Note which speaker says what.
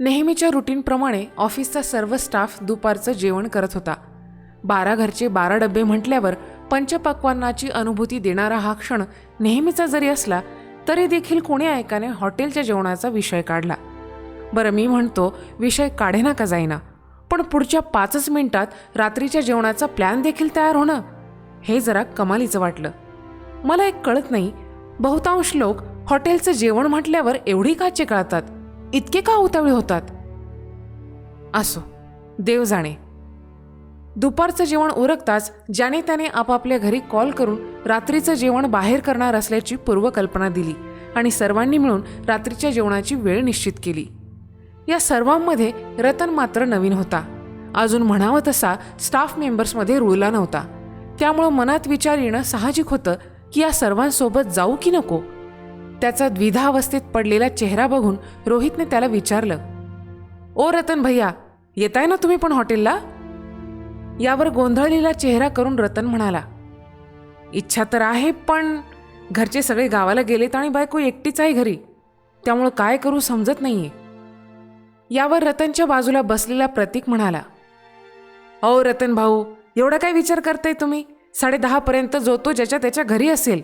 Speaker 1: नेहमीच्या रुटीनप्रमाणे ऑफिसचा सर्व स्टाफ दुपारचं जेवण करत होता. 12 घरचे 12 डबे म्हटल्यावर पंचपक्वान्नाची अनुभूती देणारा हा क्षण नेहमीचा जरी असला तरी देखील कोणी ऐकाने हॉटेलच्या जेवणाचा विषय काढला. बरं, मी म्हणतो विषय काढेना का जाईना, पण पुढच्या 5च मिनिटात रात्रीच्या जेवणाचा प्लॅन देखील तयार होणं हे जरा कमालीचं वाटलं. मला एक कळत नाही, बहुतांश लोक हॉटेलचं जेवण म्हटल्यावर एवढी का चिकाळतात, इतके का उतावळे होतात? असो, देव जाणे. दुपारचं जेवण उरकताच ज्याने त्याने आपापल्या घरी कॉल करून रात्रीचं जेवण बाहेर करणार असल्याची पूर्वकल्पना दिली आणि सर्वांनी मिळून रात्रीच्या जेवणाची वेळ निश्चित केली. या सर्वांमध्ये रतन मात्र नवीन होता. अजून म्हणावं तसा स्टाफ मेंबर्समध्ये रुळला नव्हता. त्यामुळं मनात विचार येणं साहजिक होतं की या सर्वांसोबत जाऊ की नको. त्याचा द्विधावस्थेत पडलेला चेहरा बघून रोहितने त्याला विचारलं, ओ रतन भैया, येताय ना तुम्ही पण हॉटेलला? यावर गोंधळलेला चेहरा करून रतन म्हणाला, इच्छा तर आहे, पण घरचे सगळे गावाला गेलेत आणि बायको एकटीच आहे घरी, त्यामुळं काय करू समजत नाहीये. यावर रतनच्या बाजूला बसलेला प्रतीक म्हणाला, अहो रतन भाऊ, एवढा काय विचार करताय तुम्ही? 10:30 पर्यंत जो तो ज्याच्या त्याच्या घरी असेल.